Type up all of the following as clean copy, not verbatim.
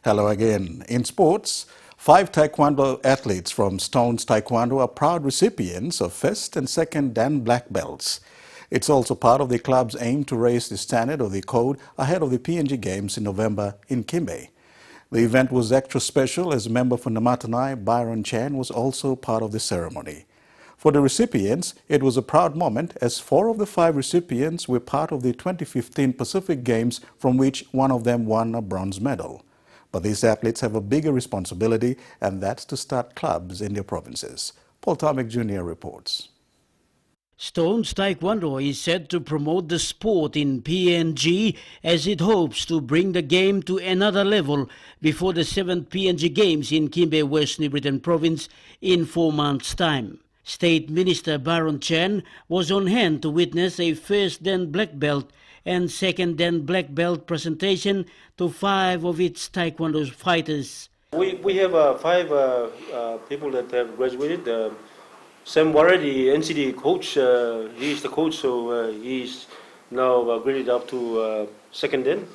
Hello again. In sports, 5 Taekwondo athletes from Stones Taekwondo are proud recipients of first and second Dan black belts. It's also part of the club's aim to raise the standard of the code ahead of the PNG Games in November in Kimbe. The event was extra special as member for Namatanai, Byron Chan, was also part of the ceremony. For the recipients, it was a proud moment as 4 of the 5 recipients were part of the 2015 Pacific Games, from which one of them won a bronze medal. But these athletes have a bigger responsibility, and that's to start clubs in their provinces. Paul Tomic Jr. reports. Stones Taekwondo is set to promote the sport in PNG as it hopes to bring the game to another level before the 7th PNG Games in Kimbe, West New Britain Province in 4 months' time. State Minister Byron Chan was on hand to witness a first Dan black belt and second Dan black belt presentation to 5 of its Taekwondo fighters. We have 5 people that have graduated. Sam Warre, the NCD coach, he is the coach, so he's now graded up to second Dan.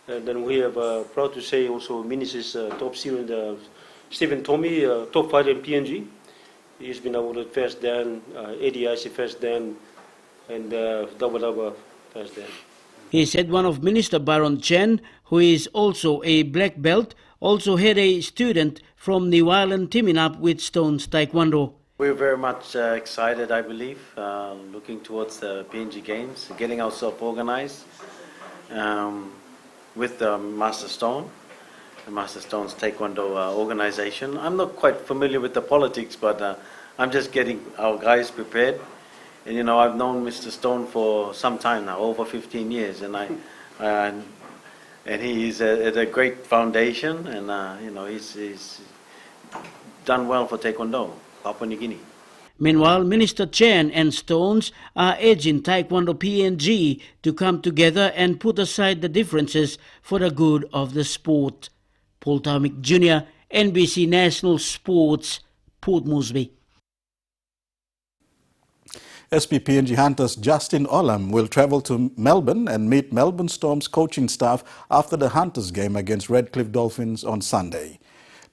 And then we have, proud to say, also Minis' top student, Stephen Tommy, top fighter in PNG. He's been awarded first Dan, ADIC first Dan, and double first Dan. He said one of Minister Byron Chan, who is also a black belt, also had a student from New Ireland teaming up with Stones Taekwondo. We're very much excited, I believe, looking towards the PNG Games, getting ourselves organized with Master Stone, the Master Stone's Taekwondo organization. I'm not quite familiar with the politics, but I'm just getting our guys prepared. And you know, I've known Mr. Stone for some time now, over 15 years, and he is at a great foundation, and you know, he's done well for Taekwondo, Papua New Guinea. Meanwhile, Minister Chan and Stones are urging Taekwondo PNG to come together and put aside the differences for the good of the sport. Paul Tomic Jr., NBC National Sports, Port Moresby. SPPNG Hunters Justin Olam will travel to Melbourne and meet Melbourne Storm's coaching staff after the Hunters game against Redcliffe Dolphins on Sunday.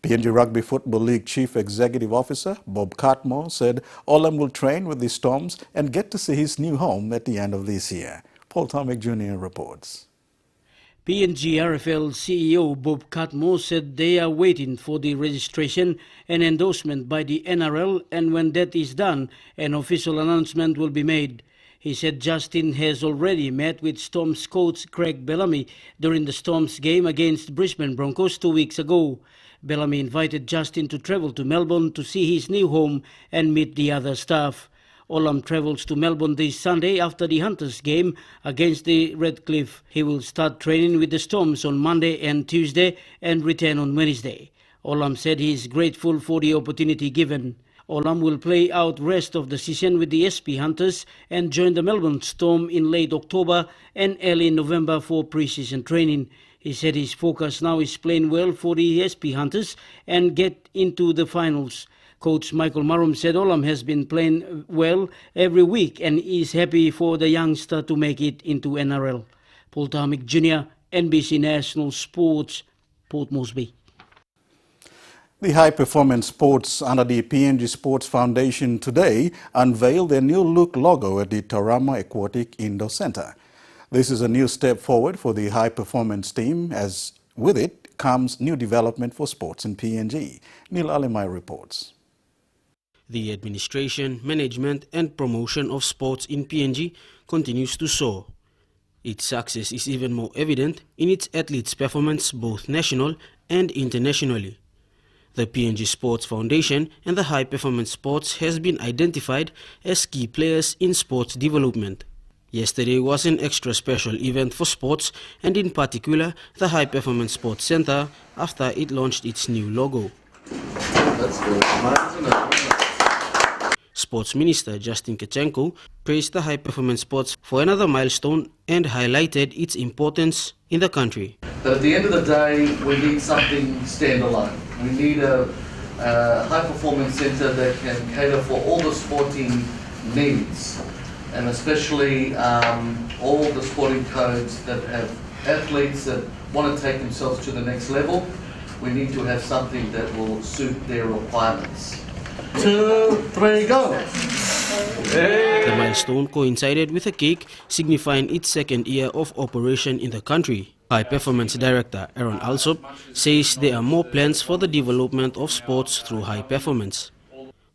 PNG Rugby Football League Chief Executive Officer Bob Cartmore said Olam will train with the Storms and get to see his new home at the end of this year. Paul Tomic Jr. reports. PNG RFL CEO Bob Cartmore said they are waiting for the registration and endorsement by the NRL, and when that is done, an official announcement will be made. He said Justin has already met with Storms coach Craig Bellamy during the Storms game against Brisbane Broncos 2 weeks ago. Bellamy invited Justin to travel to Melbourne to see his new home and meet the other staff. Olam travels to Melbourne this Sunday after the Hunters game against the Redcliffe. He will start training with the Storms on Monday and Tuesday and return on Wednesday. Olam said he is grateful for the opportunity given. Olam will play out rest of the season with the SP Hunters and join the Melbourne Storm in late October and early November for pre-season training. He said his focus now is playing well for the SP Hunters and get into the finals. Coach Michael Marum said Olam has been playing well every week and is happy for the youngster to make it into NRL. Paul Tomic Jr., NBC National Sports, Port Moresby. The High Performance Sports under the PNG Sports Foundation today unveiled their new look logo at the Taurama Aquatic Indoor Centre. This is a new step forward for the high performance team, as with it comes new development for sports in PNG. Neil Alemai reports. The administration, management and promotion of sports in PNG continues to soar. Its success is even more evident in its athletes' performance both national and internationally. The PNG Sports Foundation and the High Performance Sports has been identified as key players in sports development. Yesterday was an extra special event for sports, and in particular the High Performance Sports Centre, after it launched its new logo. Sports Minister Justin Kachenko praised the High Performance Sports for another milestone and highlighted its importance in the country. But at the end of the day, we need something standalone. We need a high performance centre that can cater for all the sporting needs, and especially all the sporting codes that have athletes that want to take themselves to the next level, we need to have something that will suit their requirements. 2, 3, go! The milestone coincided with a cake signifying its second year of operation in the country. High Performance Director Aaron Alsop says there are more plans for the development of sports through high performance.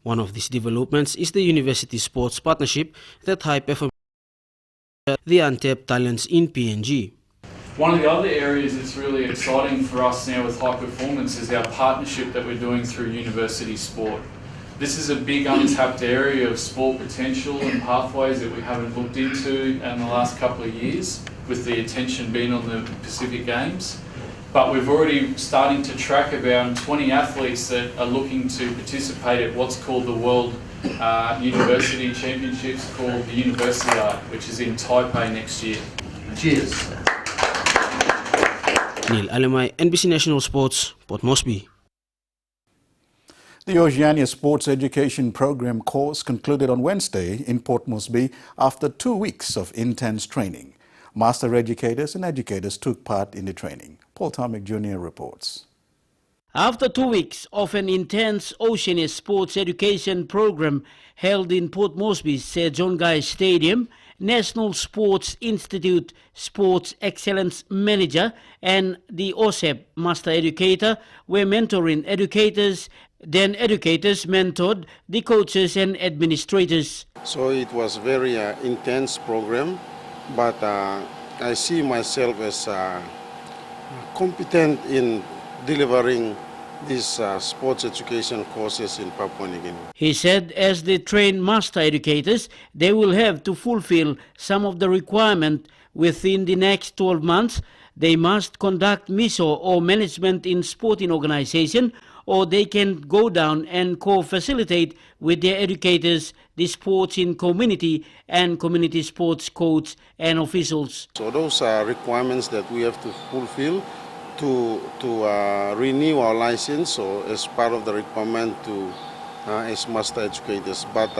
One of these developments is the University Sports Partnership that High Performance the untapped talents in PNG. One of the other areas that's really exciting for us now with High Performance is our partnership that we're doing through university sport. This is a big untapped area of sport potential and pathways that we haven't looked into in the last couple of years, with the attention being on the Pacific Games. But we've already starting to track about 20 athletes that are looking to participate at what's called the World University Championships, called the Universiade, which is in Taipei next year. Cheers. Neil Alemai, NBC National Sports, Port Moresby. The Oceania Sports Education Program course concluded on Wednesday in Port Moresby after 2 weeks of intense training. Master educators and educators took part in the training. Paul Tomic Jr. reports. After 2 weeks of an intense Oceania Sports Education Program held in Port Moresby's Sir John Guy Stadium, National Sports Institute Sports Excellence Manager and the OSEP Master Educator were mentoring educators. Then educators mentored the coaches and administrators. So it was a very intense program, but I see myself as competent in delivering these sports education courses in Papua New Guinea. He said as they train master educators, they will have to fulfill some of the requirements within the next 12 months. They must conduct MISO or management in sporting organization, or they can go down and co-facilitate with their educators the sports in community and community sports coach and officials. So those are requirements that we have to fulfill to renew our license, so as part of the requirement to as master educators. But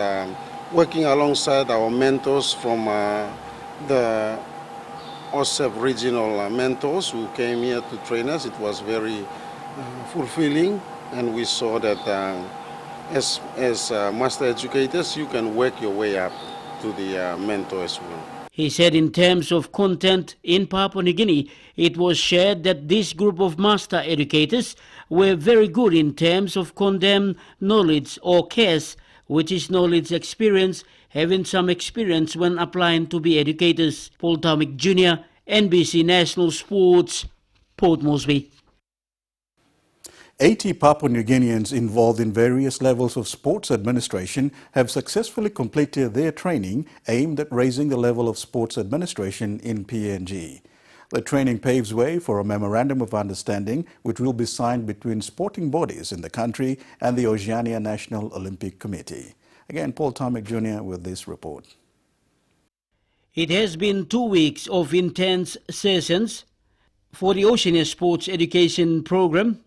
working alongside our mentors from the OSEP regional mentors who came here to train us, it was very fulfilling, and we saw that as master educators you can work your way up to the mentor as well. He said in terms of content in Papua New Guinea, it was shared that this group of master educators were very good in terms of condemned knowledge or CAS, which is knowledge experience, having some experience when applying to be educators. Paul Tomic Jr., NBC National Sports, Port Moresby. 80 Papua New Guineans involved in various levels of sports administration have successfully completed their training aimed at raising the level of sports administration in PNG. The training paves way for a memorandum of understanding which will be signed between sporting bodies in the country and the Oceania National Olympic Committee. Again, Paul Tomic Jr. with this report. It has been 2 weeks of intense sessions for the Oceania Sports Education Program,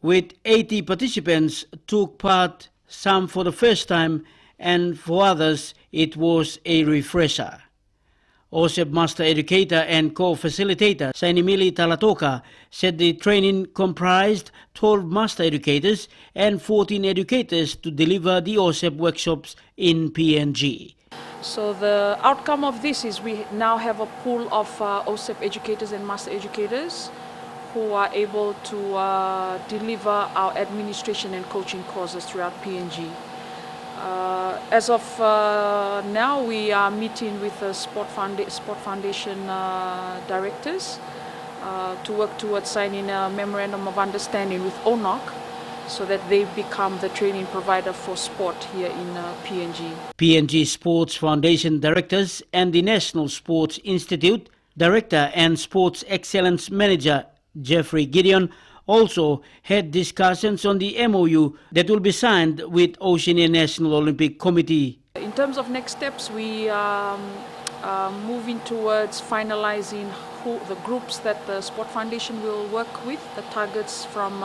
with 80 participants took part, some for the first time, and for others it was a refresher. OSEP Master Educator and Co-Facilitator Sainimili Talatoka said the training comprised 12 Master Educators and 14 educators to deliver the OSEP workshops in PNG. So the outcome of this is we now have a pool of OSEP educators and Master Educators who are able to deliver our administration and coaching courses throughout PNG. As of now, we are meeting with the Sport Foundation directors to work towards signing a memorandum of understanding with ONOC so that they become the training provider for sport here in PNG. PNG Sports Foundation directors and the National Sports Institute Director and Sports Excellence Manager Jeffrey Gideon also had discussions on the MOU that will be signed with Oceania National Olympic Committee. In terms of next steps, we are moving towards finalizing the groups that the Sport Foundation will work with, the targets from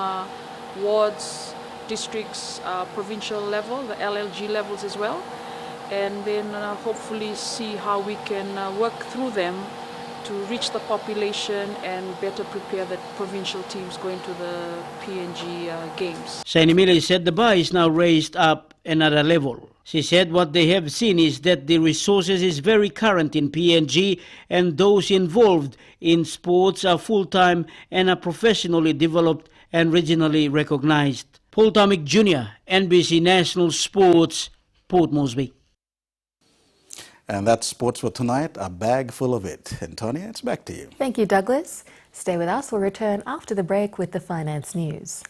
wards, districts, provincial level, the LLG levels as well, and then hopefully see how we can work through them to reach the population and better prepare the provincial teams going to the PNG games. Sainimile said the bar is now raised up another level. She said what they have seen is that the resources is very current in PNG and those involved in sports are full-time and are professionally developed and regionally recognized. Paul Tomic Jr., NBC National Sports, Port Moresby. And that's sports for tonight, a bag full of it. Antonia, it's back to you. Thank you, Douglas. Stay with us. We'll return after the break with the finance news.